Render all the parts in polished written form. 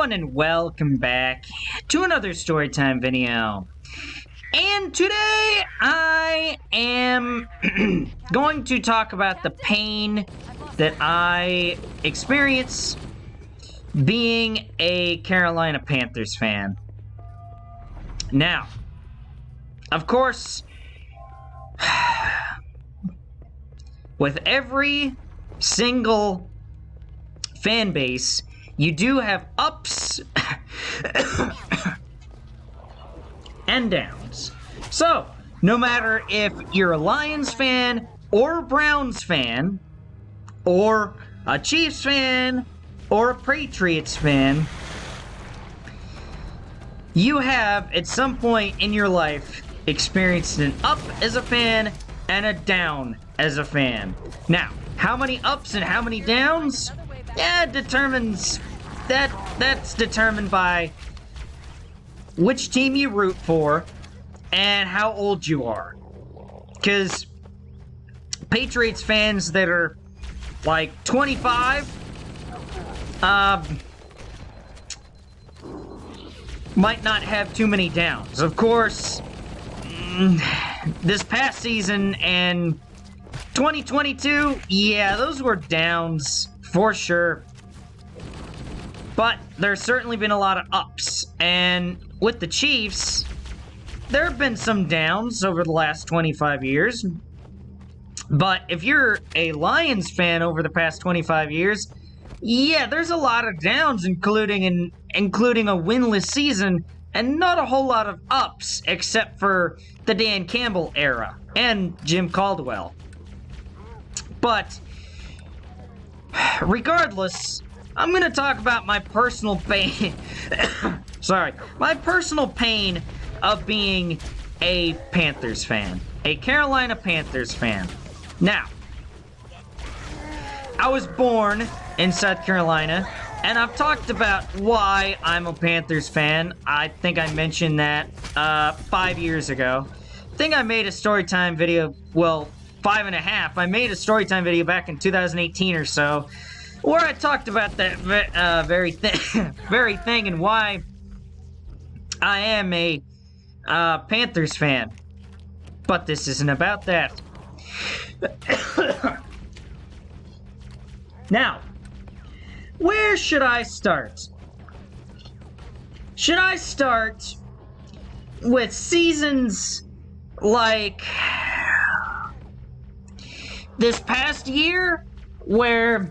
everyone, and welcome back to another Storytime video. And today I am going to talk about the pain that I experience being a Carolina Panthers fan. Now, of course, with every single fan base, you do have ups and downs. So, no matter if you're a Lions fan, or a Browns fan, or a Chiefs fan, or a Patriots fan, you have, at some point in your life, experienced an up as a fan and a down as a fan. Now, how many ups and how many downs? Yeah, that's determined by which team you root for and how old you are. Because Patriots fans that are like 25 might not have too many downs. Of course, this past season and 2022, yeah, those were downs for sure. But there's certainly been a lot of ups. And with the Chiefs, there have been some downs over the last 25 years. But if you're a Lions fan over the past 25 years, yeah, there's a lot of downs, including a winless season, and not a whole lot of ups, except for the Dan Campbell era and Jim Caldwell. But regardless, I'm going to talk about my personal pain. My personal pain of being a Panthers fan, a Carolina Panthers fan. Now, I was born in South Carolina, and I've talked about why I'm a Panthers fan. I think I mentioned that 5 years ago. I think I made a Storytime video, well, 5.5. I made a Storytime video back in 2018 or so, where I talked about that very thing and why I am a Panthers fan. But this isn't about that. Now, where should I start? Should I start with seasons like this past year, where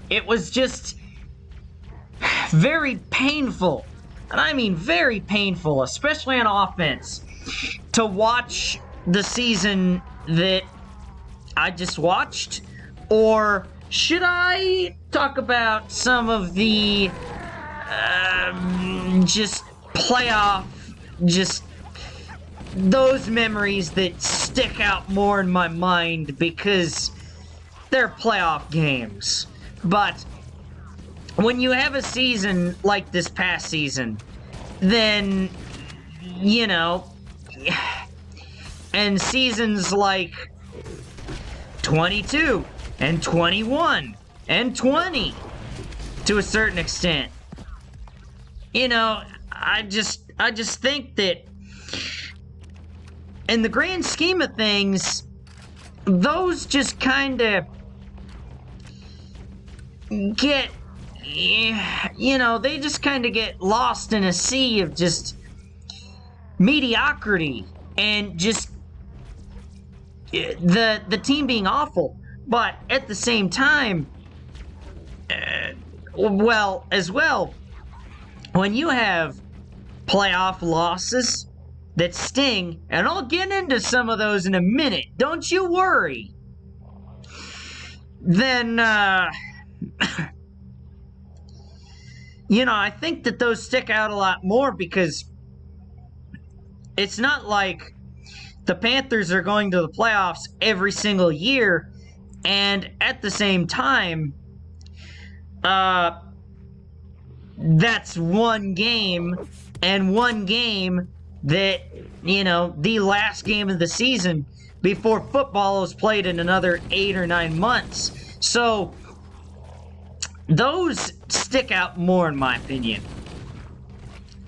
it was just very painful, and I mean very painful, especially on offense, to watch the season that I just watched? Or should I talk about some of the just playoff, just those memories that stick out more in my mind because they're playoff games? But when you have a season like this past season, then, you know, and seasons like 22 and 21 and 20 to a certain extent, you know, I just think that in the grand scheme of things, those just kind of get, you know, they just kind of get lost in a sea of just mediocrity and just the team being awful. But at the same time, well, when you have playoff losses that sting, and I'll get into some of those in a minute, don't you worry, then, you know, I think that those stick out a lot more, because it's not like the Panthers are going to the playoffs every single year, and at the same time, that's one game, and one game that, you know, the last game of the season before football is played in another 8 or 9 months. So, those stick out more in my opinion.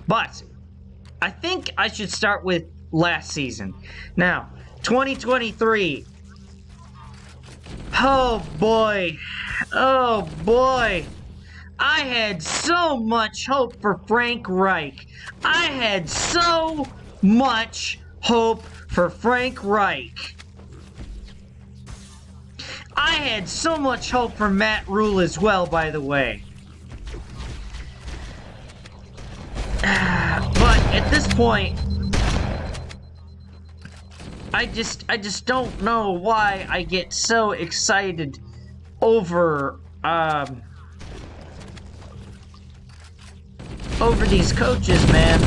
But I think I should start with last season. Now, 2023. Oh boy. Oh boy. I had so much hope for Frank Reich. I had so much hope for Frank Reich. I had so much hope for Matt Rule as well, by the way. But at this point, I just don't know why I get so excited over these coaches, man.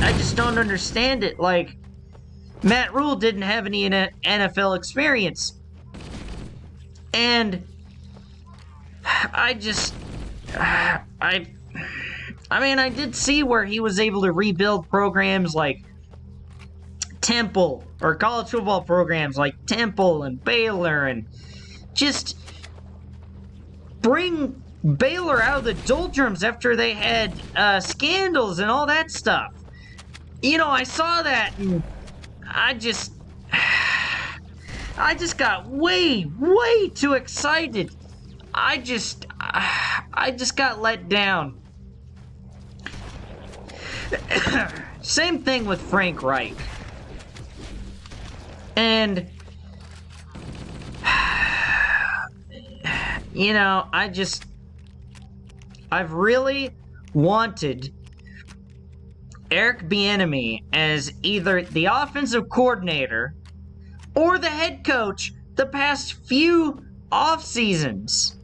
I just don't understand it. Like, Matt Rule didn't have any NFL experience. And I mean, I did see where he was able to rebuild programs like Temple, or college football programs like Temple and Baylor, and just bring Baylor out of the doldrums after they had scandals and all that stuff. You know, I saw that, and I just got way too excited. I just got let down. Same thing with Frank Reich. And you know, I've really wanted Eric Bieniemy as either the offensive coordinator or the head coach the past few off seasons.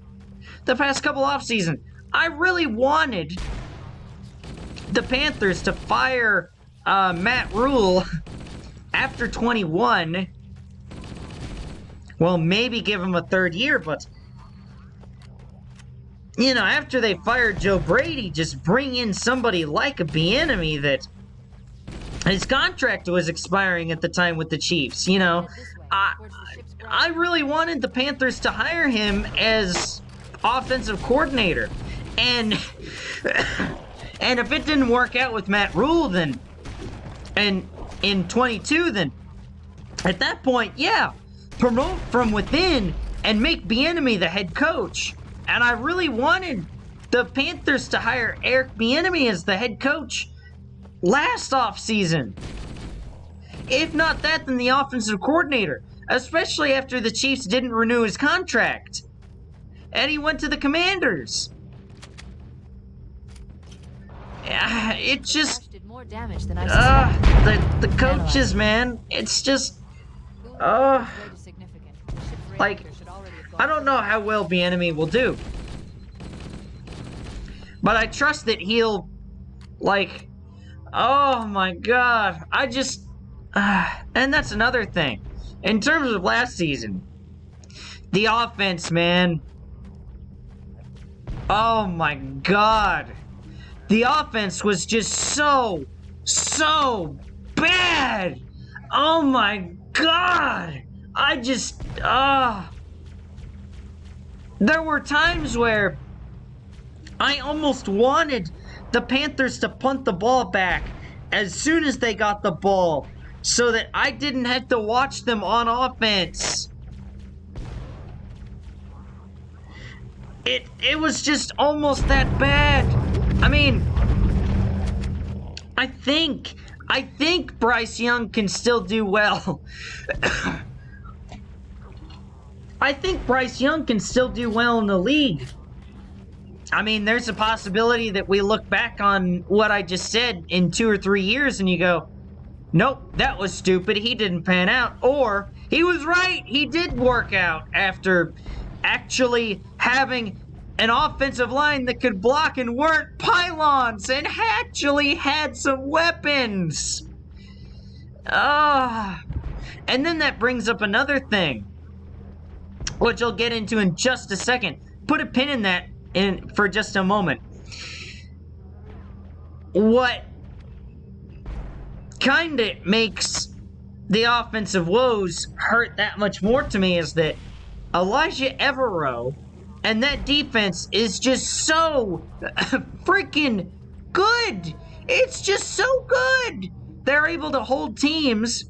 The past couple off seasons. I really wanted the Panthers to fire Matt Rule after 21. Well, maybe give him a third year, but you know, after they fired Joe Brady, just bring in somebody like a Bieniemy that his contract was expiring at the time with the Chiefs. You know, I really wanted the Panthers to hire him as offensive coordinator, and and if it didn't work out with Matt Rule, then and in 22, then at that point, yeah, promote from within and make Bieniemy the head coach. And I really wanted the Panthers to hire Eric Bieniemy as the head coach last offseason. If not that, then the offensive coordinator, especially after the Chiefs didn't renew his contract. And he went to the Commanders. It just did more damage than I the coaches, man. It's just like, I don't know how well Bieniemy will do, but I trust that he'll, like, oh my god, I just and that's another thing. In terms of last season, the offense, man. Oh my god. The offense was just so bad. Oh my god. I just, there were times where I almost wanted the Panthers to punt the ball back as soon as they got the ball so that I didn't have to watch them on offense. It was just almost that bad. I mean, I think Bryce Young can still do well. I think Bryce Young can still do well in the league. I mean, there's a possibility that we look back on what I just said in 2 or 3 years and you go, nope, that was stupid, he didn't pan out. Or, he was right, he did work out after actually having an offensive line that could block and weren't pylons and actually had some weapons. And then that brings up another thing, which I'll get into in just a second. Put a pin in that for just a moment. What kind of makes the offensive woes hurt that much more to me is that Elijah Evero And that defense is just so freaking good. It's just so good. They're able to hold teams,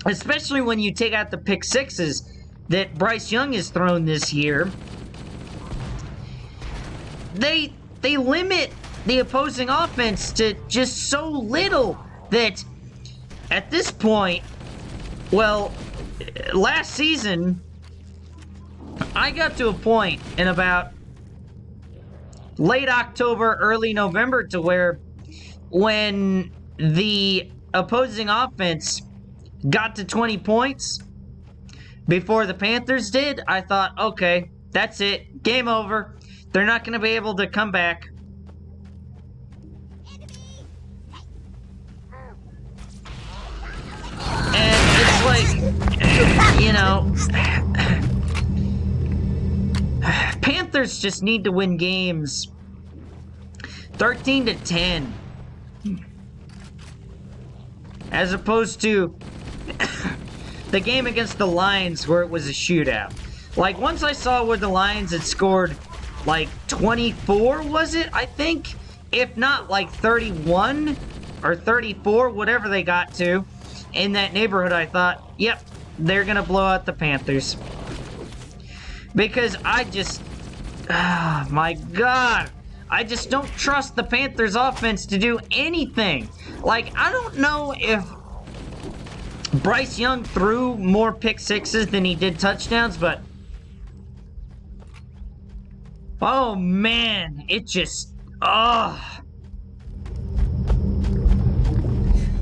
especially when you take out the pick sixes that Bryce Young has thrown this year. They limit the opposing offense to just so little that at this point, well, last season, I got to a point in about late October, early November to where when the opposing offense got to 20 points before the Panthers did, I thought, okay, that's it. Game over. They're not going to be able to come back. And it's like, you know, Panthers just need to win games 13-10. As opposed to the game against the Lions where it was a shootout. Like, once I saw where the Lions had scored, like, 24, was it? I think. If not, like, 31 or 34, whatever they got to. In that neighborhood, I thought, yep, they're going to blow out the Panthers. Because I just... oh, my God. I just don't trust the Panthers offense to do anything. Like, I don't know if Bryce Young threw more pick sixes than he did touchdowns, but... oh, man. It just... oh.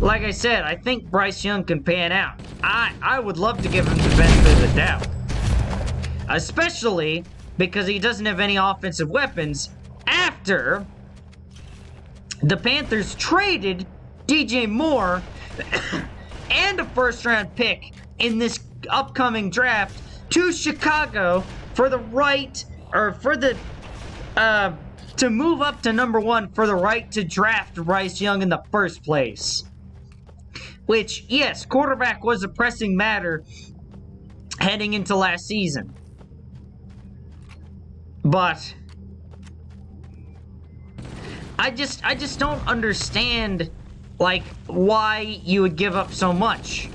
Like I said, I think Bryce Young can pan out. I would love to give him the benefit of the doubt. Especially because he doesn't have any offensive weapons after the Panthers traded DJ Moore and a first-round pick in this upcoming draft to Chicago for the right, or for the, to move up to number 1 for the right to draft Bryce Young in the first place. Which, yes, quarterback was a pressing matter heading into last season. But I just don't understand, like, why you would give up so much.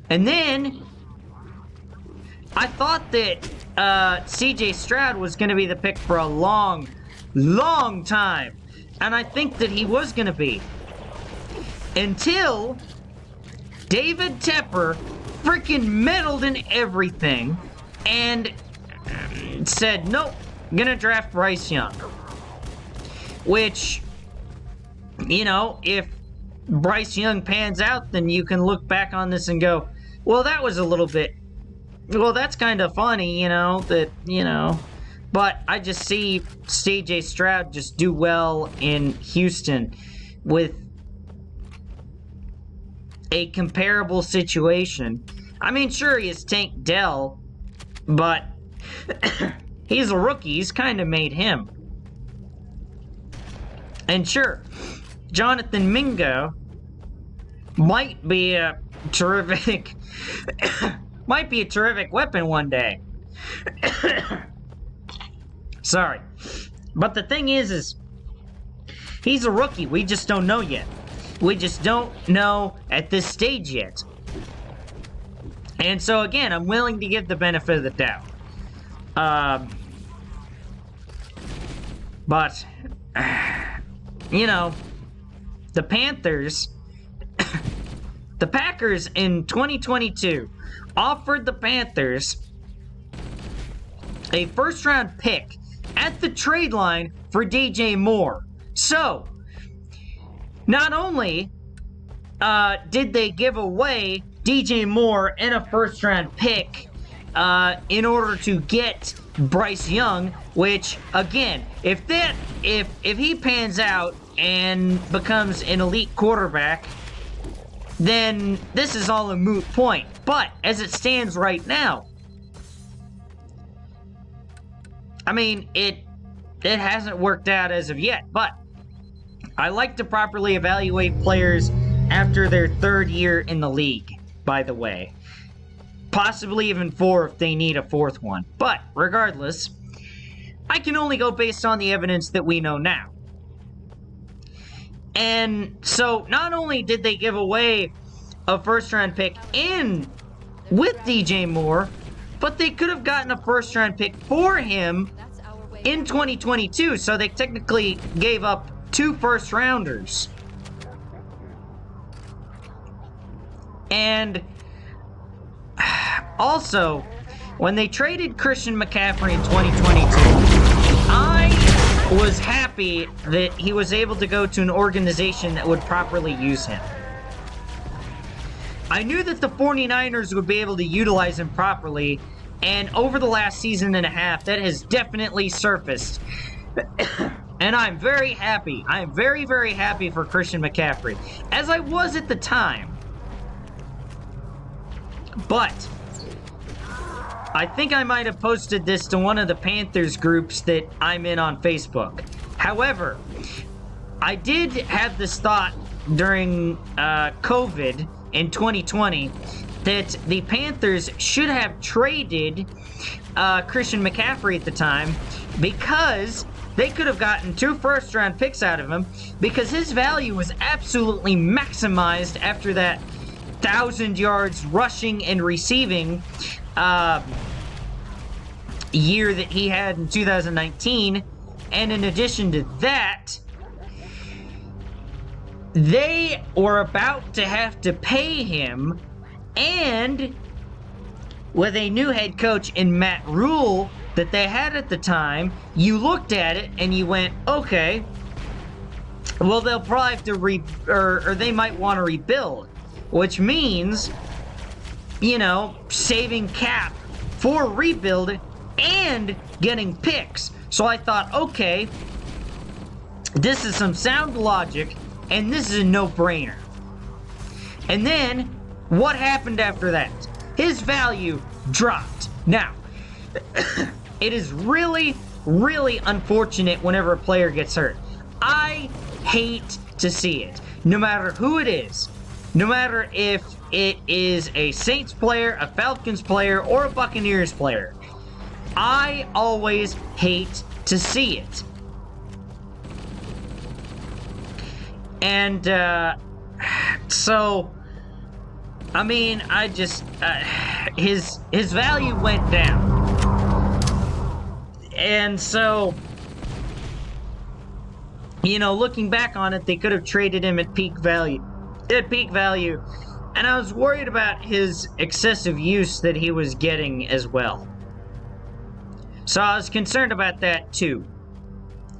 And then I thought that CJ Stroud was going to be the pick for a long, long time. And I think that he was going to be. Until David Tepper freaking meddled in everything and said, nope, gonna draft Bryce Young. Which, you know, if Bryce Young pans out, then you can look back on this and go, well, that was a little bit, well, that's kind of funny, you know, that, you know. But I just see CJ Stroud just do well in Houston with a comparable situation. I mean, sure, he is Tank Dell, but he's a rookie. He's kind of made him. And sure, Jonathan Mingo might be a terrific might be a terrific weapon one day. Sorry. But the thing is he's a rookie. We just don't know yet. We just don't know at this stage yet. And so, again, I'm willing to give the benefit of the doubt. But, you know, the Panthers, the Packers in 2022 offered the Panthers a first-round pick at the trade line for DJ Moore. So, not only did they give away DJ Moore and a first-round pick in order to get Bryce Young, which, again, if he pans out and becomes an elite quarterback, then this is all a moot point. But as it stands right now, I mean, it hasn't worked out as of yet, but I like to properly evaluate players after their third year in the league, by the way. Possibly even 4 if they need a 4th one. But regardless, I can only go based on the evidence that we know now. And so not only did they give away a 1st-round pick with DJ Moore, but they could have gotten a 1st-round pick for him in 2022. So they technically gave up 2 1st-rounders. And also, when they traded Christian McCaffrey in 2022, I was happy that he was able to go to an organization that would properly use him. I knew that the 49ers would be able to utilize him properly, and over the last season and a half, that has definitely surfaced. And I'm very happy. I'm very, very happy for Christian McCaffrey, as I was at the time. But I think I might have posted this to one of the Panthers groups that I'm in on Facebook. However, I did have this thought during COVID in 2020 that the Panthers should have traded Christian McCaffrey at the time, because they could have gotten 2 1st-round picks out of him, because his value was absolutely maximized after that 1,000 yards rushing and receiving year that he had in 2019. And in addition to that, they were about to have to pay him, and with a new head coach in Matt Rule that they had at the time, you looked at it and you went, okay, well, they'll probably have to or they might want to rebuild, which means, you know, saving cap for rebuild and getting picks. So I thought, okay, this is some sound logic, and this is a no-brainer. And then, what happened after that? His value dropped. Now, it is really, really unfortunate whenever a player gets hurt. I hate to see it, no matter who it is. No matter if it is a Saints player, a Falcons player, or a Buccaneers player. I always hate to see it. And, so, I mean, I just, his value went down. And so, you know, looking back on it, they could have traded him at peak value. And I was worried about his excessive use that he was getting as well. So I was concerned about that too.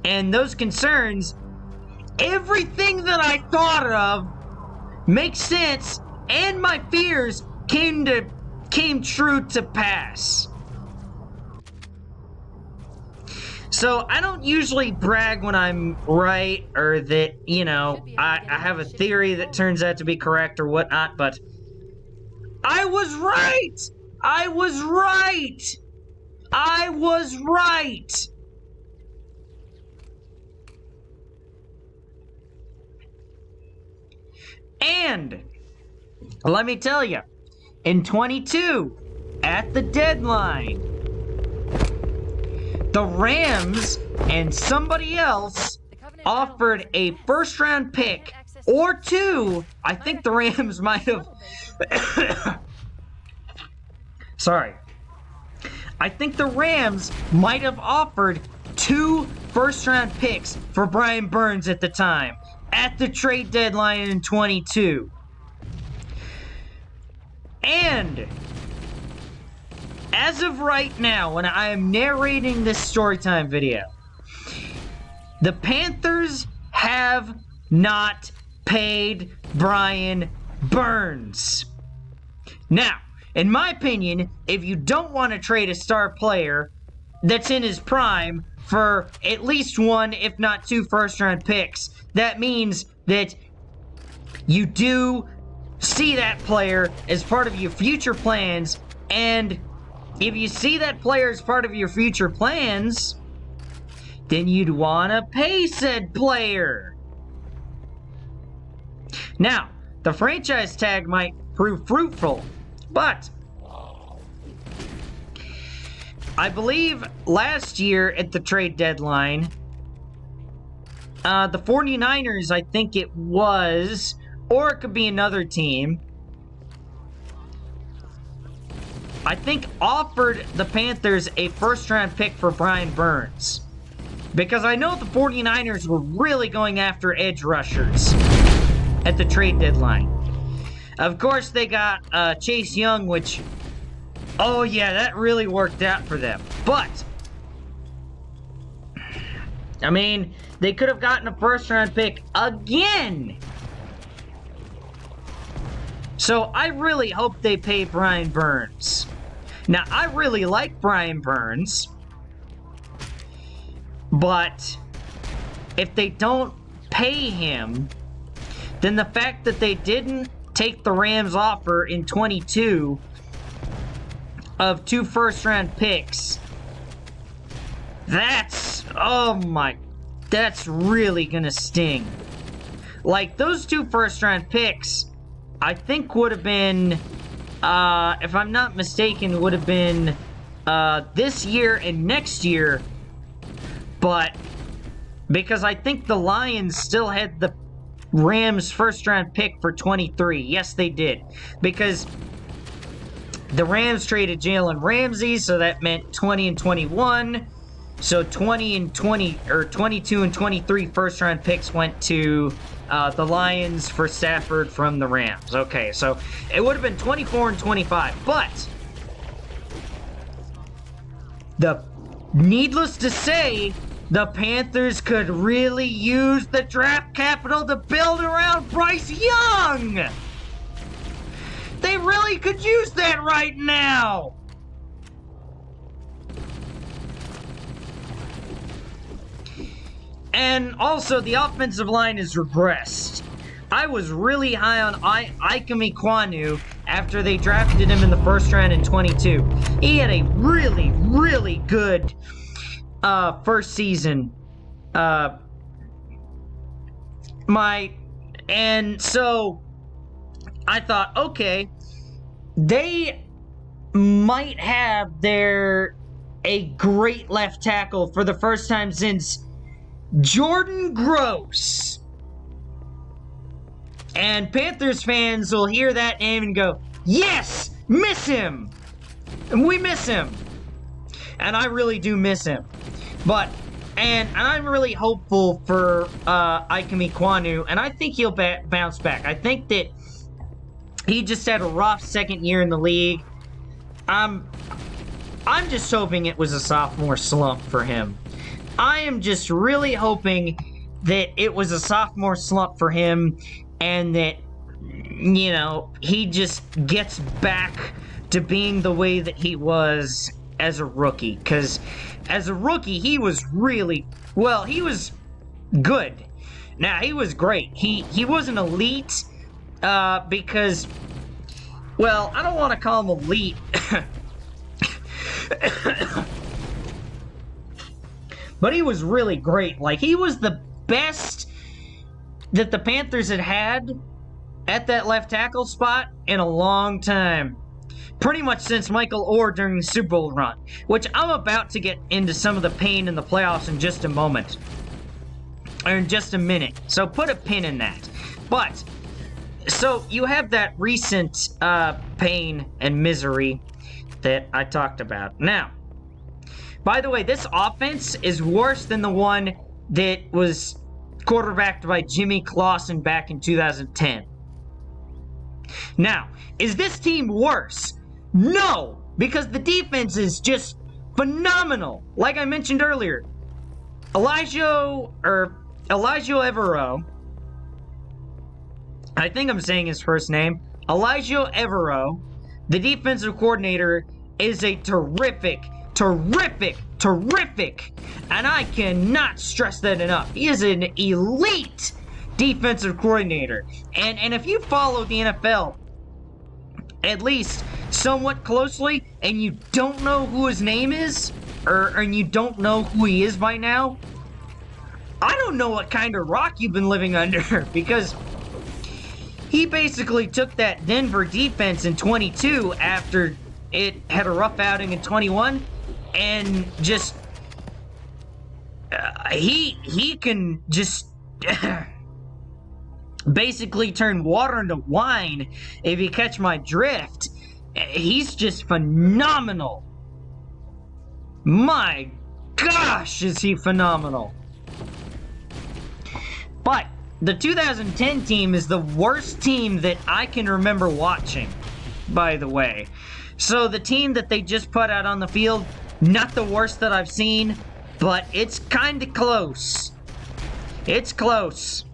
And those concerns, everything that I thought of makes sense, and my fears came true to pass. So I don't usually brag when I'm right, or that, you know, I have a theory that turns out to be correct or whatnot, but I was right! I was right! I was right! And let me tell you, in 22, at the deadline, the Rams and somebody else offered a first-round pick, or 2. I think the Rams might have... Sorry. I think the Rams might have offered 2 first-round picks for Brian Burns at the time, at the trade deadline in 22. And as of right now, when I am narrating this storytime video, the Panthers have not paid Brian Burns. Now, in my opinion, if you don't want to trade a star player that's in his prime for at least 1, if not 2 first-round picks, that means that you do see that player as part of your future plans, and if you see that player as part of your future plans, then you'd want to pay said player. Now, the franchise tag might prove fruitful, but I believe last year at the trade deadline, the 49ers, I think it was, or it could be another team, I think offered the Panthers a first-round pick for Brian Burns. Because I know the 49ers were really going after edge rushers at the trade deadline. Of course, they got Chase Young, which, oh yeah, that really worked out for them. But, I mean, they could have gotten a first-round pick again. So I really hope they pay Brian Burns. Now, I really like Brian Burns, but if they don't pay him, then the fact that they didn't take the Rams' offer in 22 of 2 first-round picks, that's, oh my, that's really gonna sting. Like, those 2 first-round picks, I think would have been, if I'm not mistaken, would have been this year and next year, but because I think the Lions still had the Rams' first-round pick for 23. Yes, they did. Because the Rams traded Jalen Ramsey, so that meant 20 and 21. So 20 and 20, or 22 and 23 first-round picks went to the Lions for Stafford from the Rams. Okay, so it would have been 24 and 25. But, needless to say, the Panthers could really use the draft capital to build around Bryce Young! They really could use that right now! And also, the offensive line has regressed. I was really high on Ikem Ekwonu after they drafted him in the first round in 22. He had a really, really good first season. And so I thought, okay, they might have a great left tackle for the first time since Jordan Gross. And Panthers fans will hear that name and go, yes, miss him. And we miss him. And I really do miss him. But, and I'm really hopeful for Ikem Ekwonu, and I think he'll bounce back. I think that he just had a rough second year in the league. I'm just hoping it was a sophomore slump for him. I am just really hoping that it was a sophomore slump for him and that, you know, he just gets back to being the way that he was as a rookie. Because as a rookie, he was really, well, he was good. Now, he was great. He wasn't elite because, well, I don't want to call him elite. But he was really great. Like, he was the best that the Panthers had at that left tackle spot in a long time. Pretty much since Michael Orr during the Super Bowl run, which I'm about to get into some of the pain in the playoffs in just a moment. Or in just a minute. So put a pin in that. But, so you have that recent pain and misery that I talked about. Now, by the way, this offense is worse than the one that was quarterbacked by Jimmy Clausen back in 2010. Now, is this team worse? No, because the defense is just phenomenal. Like I mentioned earlier, Elijah Evero, I think I'm saying his first name, Elijah Evero, the defensive coordinator, is a terrific, and I cannot stress that enough. He is an elite defensive coordinator. And if you follow the NFL at least somewhat closely and you don't know who his name is, and you don't know who he is by now, I don't know what kind of rock you've been living under, because he basically took that Denver defense in 22 after it had a rough outing in 21, and just he can just basically turn water into wine, if you catch my drift. He's just phenomenal. My gosh, is he phenomenal. But the 2010 team is the worst team that I can remember watching, by the way. So the team that they just put out on the field, not the worst that I've seen, but it's kind of close. It's close.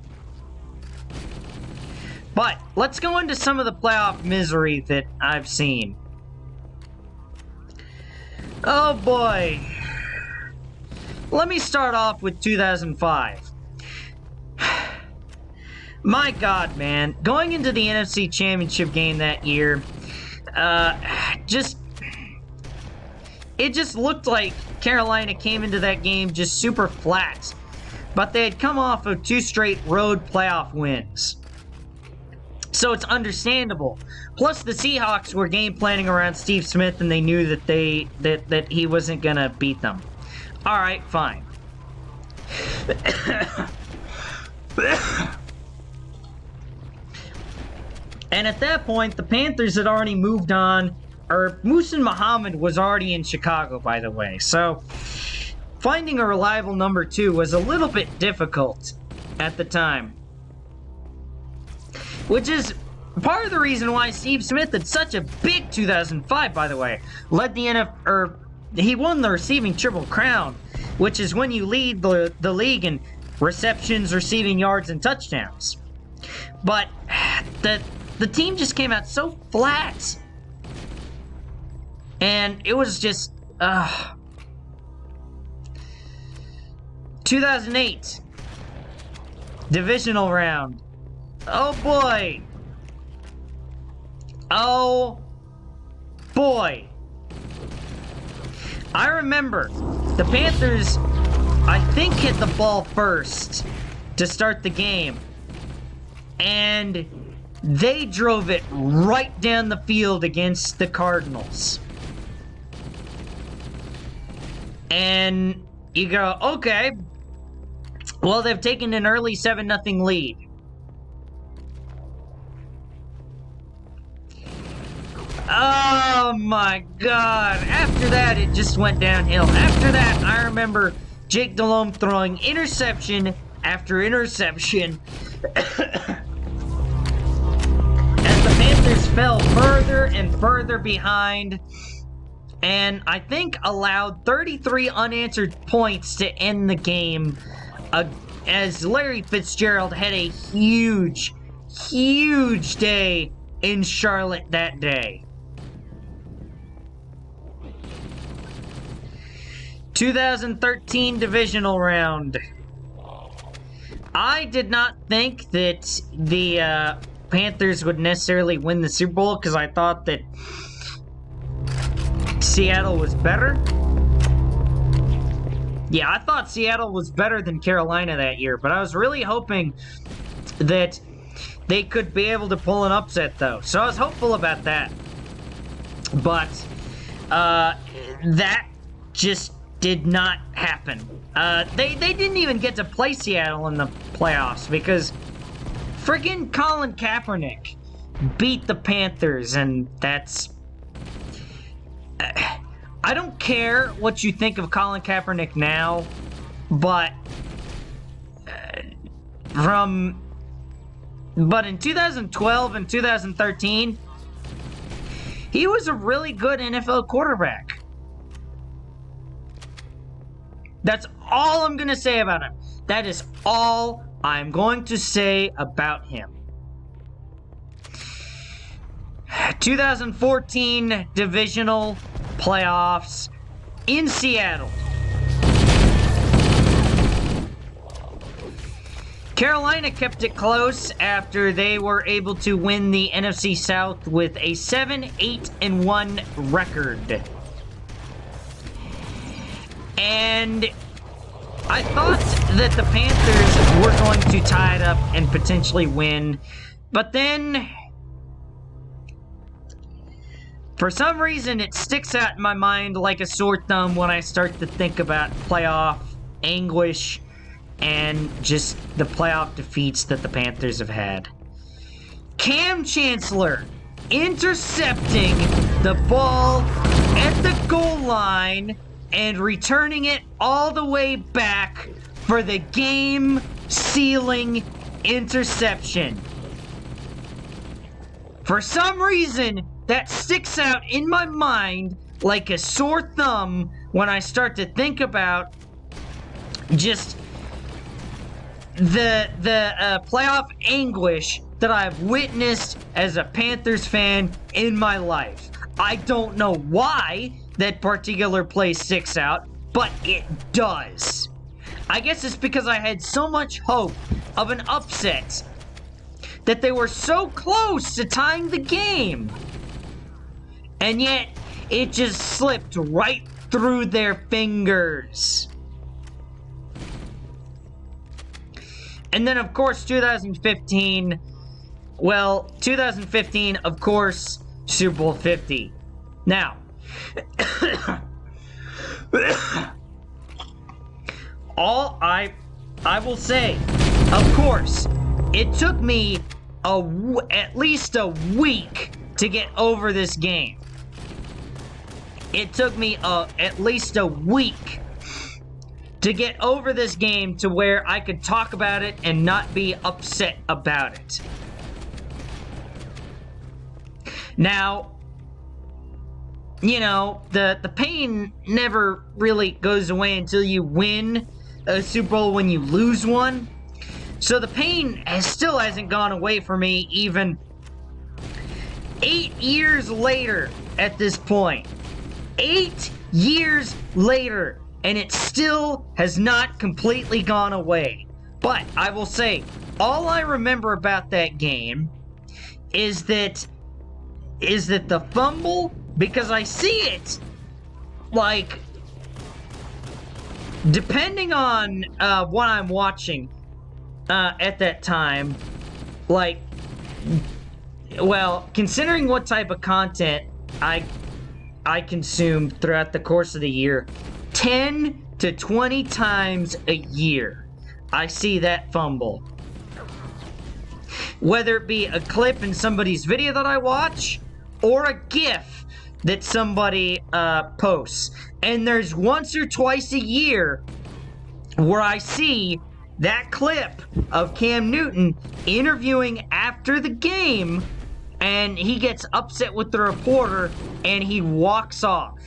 But let's go into some of the playoff misery that I've seen. Oh boy. Let me start off with 2005. My God, man. Going into the NFC Championship game that year, it just looked like Carolina came into that game just super flat. But they had come off of 2 straight road playoff wins. So it's understandable. Plus, the Seahawks were game planning around Steve Smith, and they knew that that he wasn't gonna beat them. All right, fine. And at that point, the Panthers had already moved on. Or Muhsin Muhammad was already in Chicago, by the way. So finding a reliable number 2 was a little bit difficult at the time. Which is part of the reason why Steve Smith had such a big 2005, by the way. Led the he won the receiving triple crown, which is when you lead the league in receptions, receiving yards, and touchdowns. But the team just came out so flat. And it was just 2008 divisional round. Oh boy. Oh boy. I remember the Panthers, I think, hit the ball first to start the game. And they drove it right down the field against the Cardinals. And you go, okay, well, they've taken an early 7-0 lead. Oh my God. After that, it just went downhill. After that, I remember Jake Delhomme throwing interception after interception as the Panthers fell further and further behind, and I think allowed 33 unanswered points to end the game, as Larry Fitzgerald had a huge, huge day in Charlotte that day. 2013 divisional round. I did not think that the Panthers would necessarily win the Super Bowl because I thought that Seattle was better. Yeah, I thought Seattle was better than Carolina that year, but I was really hoping that they could be able to pull an upset, though. So I was hopeful about that. But that just did not happen. They didn't even get to play Seattle in the playoffs because friggin' Colin Kaepernick beat the Panthers, and that's... I don't care what you think of Colin Kaepernick now, but but in 2012 and 2013, he was a really good NFL quarterback. That's all I'm going to say about him. That is all I'm going to say about him. 2014 divisional playoffs in Seattle. Carolina kept it close after they were able to win the NFC South with a 7-8-1 record. And I thought that the Panthers were going to tie it up and potentially win. But then For some reason, it sticks out in my mind like a sore thumb when I start to think about playoff anguish and just the playoff defeats that the Panthers have had. Cam Chancellor intercepting the ball at the goal line and returning it all the way back for the game-sealing interception. For some reason, that sticks out in my mind like a sore thumb when I start to think about just the playoff anguish that I've witnessed as a Panthers fan in my life. I don't know why that particular play sticks out, but it does. I guess it's because I had so much hope of an upset that they were so close to tying the game. And yet, it just slipped right through their fingers. And then, of course, 2015. Well, 2015, of course, Super Bowl 50. Now, I will say, of course, it took me at least a week to get over this game. It took me at least a week to get over this game to where I could talk about it and not be upset about it. Now, you know, the pain never really goes away until you win a Super Bowl when you lose one. So the pain still hasn't gone away for me even 8 years later at this point. 8 years later, and it still has not completely gone away. But I will say, all I remember about that game is that the fumble, because I see it, like, depending on what I'm watching at that time, like, well, considering what type of content I consume throughout the course of the year, 10 to 20 times a year, I see that fumble. Whether it be a clip in somebody's video that I watch, or a GIF that somebody posts. And there's once or twice a year where I see that clip of Cam Newton interviewing after the game, and he gets upset with the reporter and he walks off.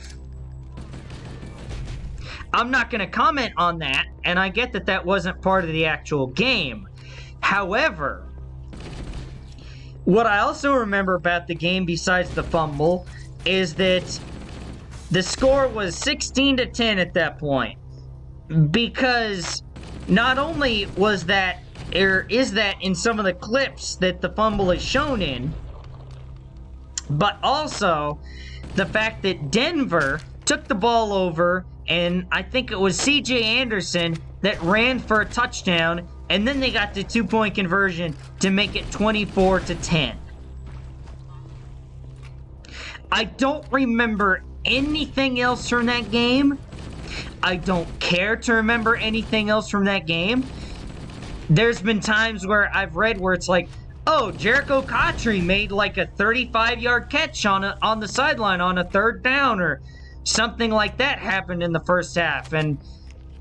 I'm not going to comment on that, and I get that that wasn't part of the actual game. However, what I also remember about the game besides the fumble is that the score was 16-10 at that point. Because not only was that, or is that in some of the clips that the fumble is shown in, but also the fact that Denver took the ball over, and I think it was C.J. Anderson that ran for a touchdown, and then they got the 2-point conversion to make it 24-10. I don't remember anything else from that game. I don't care to remember anything else from that game. There's been times where I've read where it's like, oh, Jericho Cotchery made like a 35-yard catch on the sideline on a third down, or something like that happened in the first half. And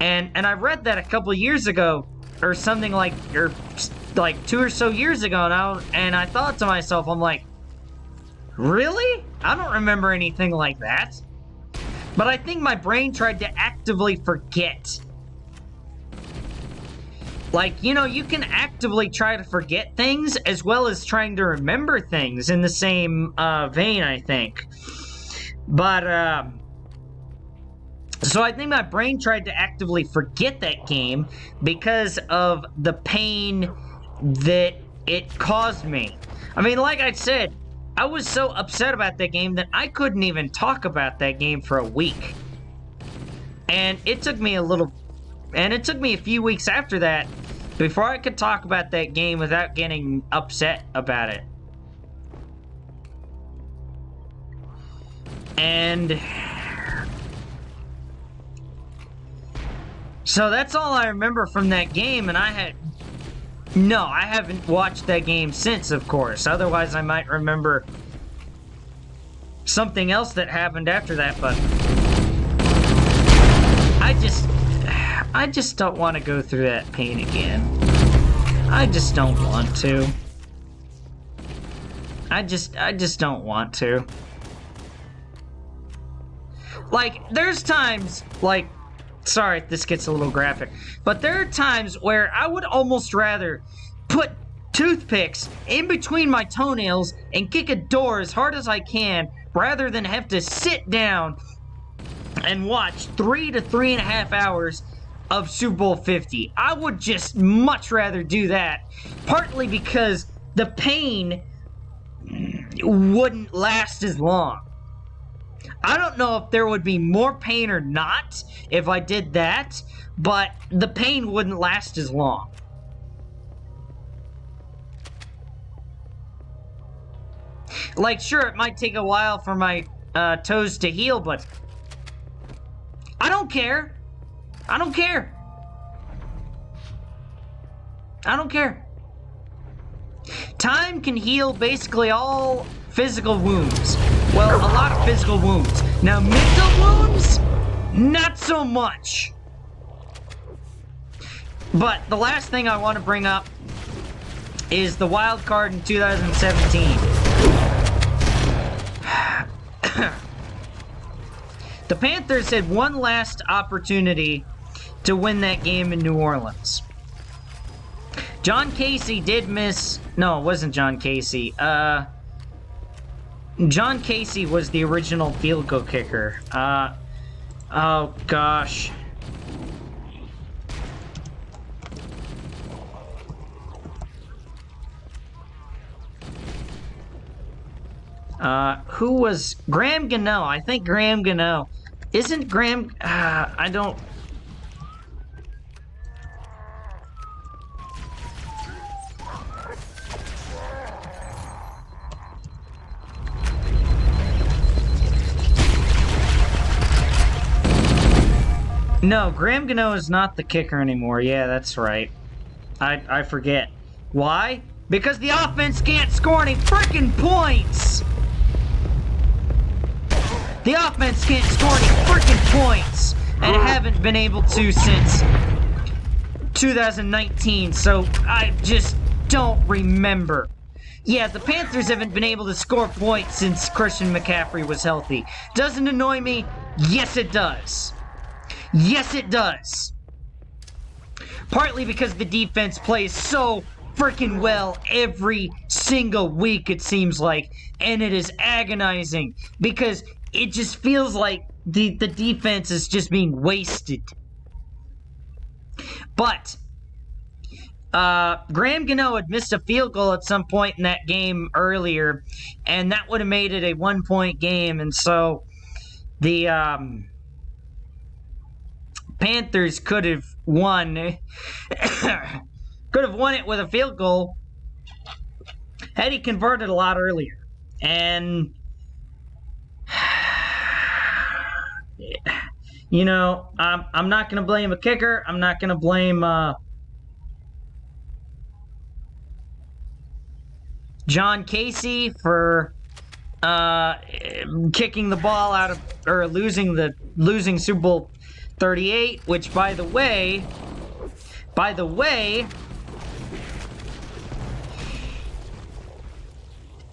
I read that a couple years ago, or something like 2 or so years ago, and I thought to myself, I'm like, really? I don't remember anything like that. But I think my brain tried to actively forget. Like, you know, you can actively try to forget things as well as trying to remember things in the same vein, I think. But, so I think my brain tried to actively forget that game because of the pain that it caused me. I mean, like I said, I was so upset about that game that I couldn't even talk about that game for a week. And it took me a few weeks after that before I could talk about that game without getting upset about it. And so that's all I remember from that game, and I haven't watched that game since, of course. Otherwise, I might remember something else that happened after that, but I just don't want to go through that pain again. I just don't want to. I just don't want to. Like, there's times, like, sorry if this gets a little graphic, but there are times where I would almost rather put toothpicks in between my toenails and kick a door as hard as I can rather than have to sit down and watch 3 to 3.5 hours of Super Bowl 50. I would just much rather do that, partly because the pain wouldn't last as long. I don't know if there would be more pain or not if I did that, but the pain wouldn't last as long. Like, sure, it might take a while for my toes to heal, but I don't care. I don't care. I don't care. Time can heal basically all physical wounds. Well, a lot of physical wounds. Now, mental wounds, not so much. But the last thing I want to bring up is the wild card in 2017. The Panthers had one last opportunity to win that game in New Orleans. John Casey did miss... No, it wasn't John Casey. John Casey was the original field goal kicker. Oh gosh. Who was... Graham Gano. I think Graham Gano. Isn't Graham... I don't... No, Graham Gano is not the kicker anymore. Yeah, that's right. I forget. Why? Because the offense can't score any freaking points! The offense can't score any freaking points! And haven't been able to since 2019, so I just don't remember. Yeah, the Panthers haven't been able to score points since Christian McCaffrey was healthy. Doesn't annoy me? Yes, it does. Yes, it does. Partly because the defense plays so freaking well every single week, it seems like. And it is agonizing because it just feels like the defense is just being wasted. But Graham Gano had missed a field goal at some point in that game earlier, and that would have made it a 1-point game. And so the Panthers could have won it with a field goal had he converted a lot earlier. And you know, I'm not going to blame a kicker. I'm not going to blame John Casey for kicking the ball out of, or losing Super Bowl 38, which by the way,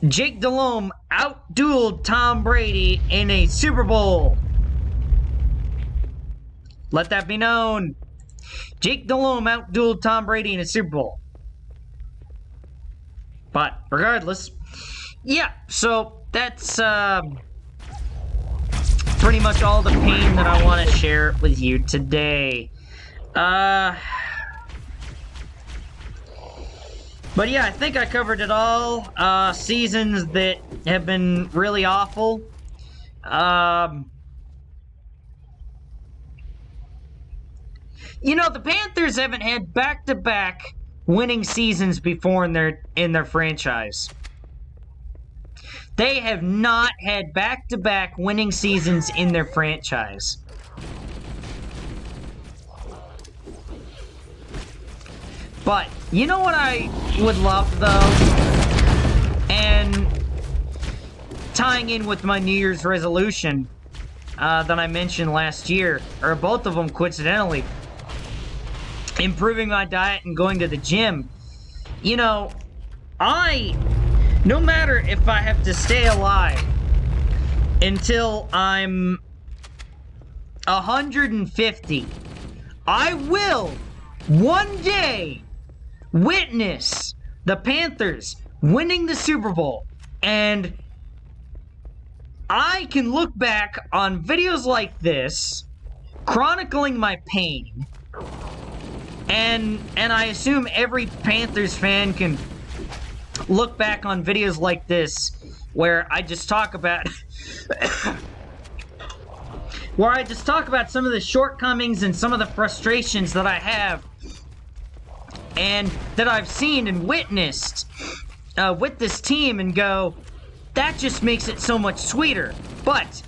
Jake Delhomme outdueled Tom Brady in a Super Bowl. Let that be known. Jake Delhomme outdueled Tom Brady in a Super Bowl. But regardless, yeah, so that's pretty much all the pain that I want to share with you today. But yeah, I think I covered it all. Seasons that have been really awful. You know, the Panthers haven't had back-to-back winning seasons before in their franchise. They have not had back-to-back winning seasons in their franchise. But, you know what I would love, though? And tying in with my New Year's resolution that I mentioned last year, or both of them coincidentally, improving my diet and going to the gym. You know, no matter if I have to stay alive until I'm 150, I will one day witness the Panthers winning the Super Bowl, and I can look back on videos like this, chronicling my pain, and I assume every Panthers fan can look back on videos like this, where I just talk about some of the shortcomings and some of the frustrations that I have and that I've seen and witnessed with this team, and go, that just makes it so much sweeter. But,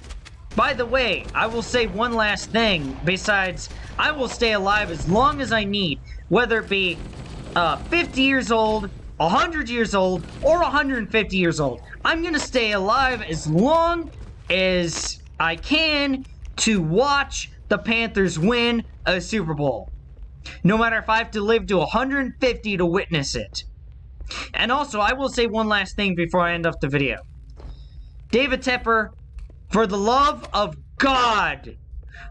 by the way, I will say one last thing besides I will stay alive as long as I need, whether it be 50 years old, 100 years old, or 150 years old. I'm going to stay alive as long as I can to watch the Panthers win a Super Bowl. No matter if I have to live to 150 to witness it. And also, I will say one last thing before I end off the video. David Tepper, for the love of God,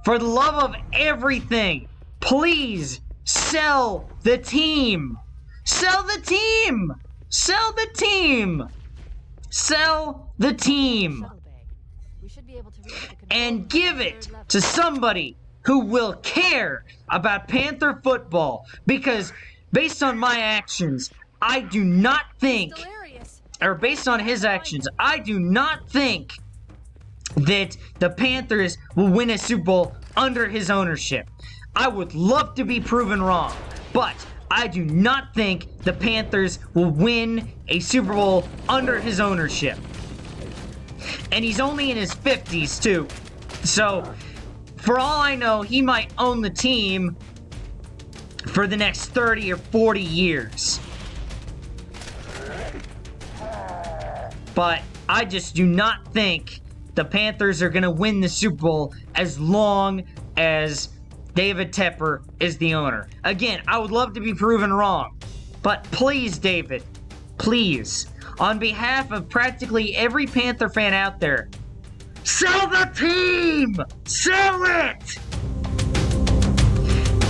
for the love of everything, please sell the team. Sell the team! Sell the team! Sell the team! And give it to somebody who will care about Panther football. Because based on my actions, I do not think, or based on his actions, I do not think that the Panthers will win a Super Bowl under his ownership. I would love to be proven wrong, but I do not think the Panthers will win a Super Bowl under his ownership. And he's only in his 50s, too. So, for all I know, he might own the team for the next 30 or 40 years. But I just do not think the Panthers are going to win the Super Bowl as long as David Tepper is the owner. Again, I would love to be proven wrong. But please, David, please, on behalf of practically every Panther fan out there, sell the team! Sell it!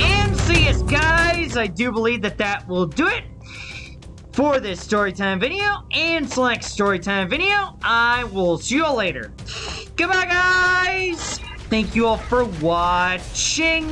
And see us, guys. I do believe that will do it for this Storytime video and Slack Storytime video. I will see you all later. Goodbye, guys! Thank you all for watching.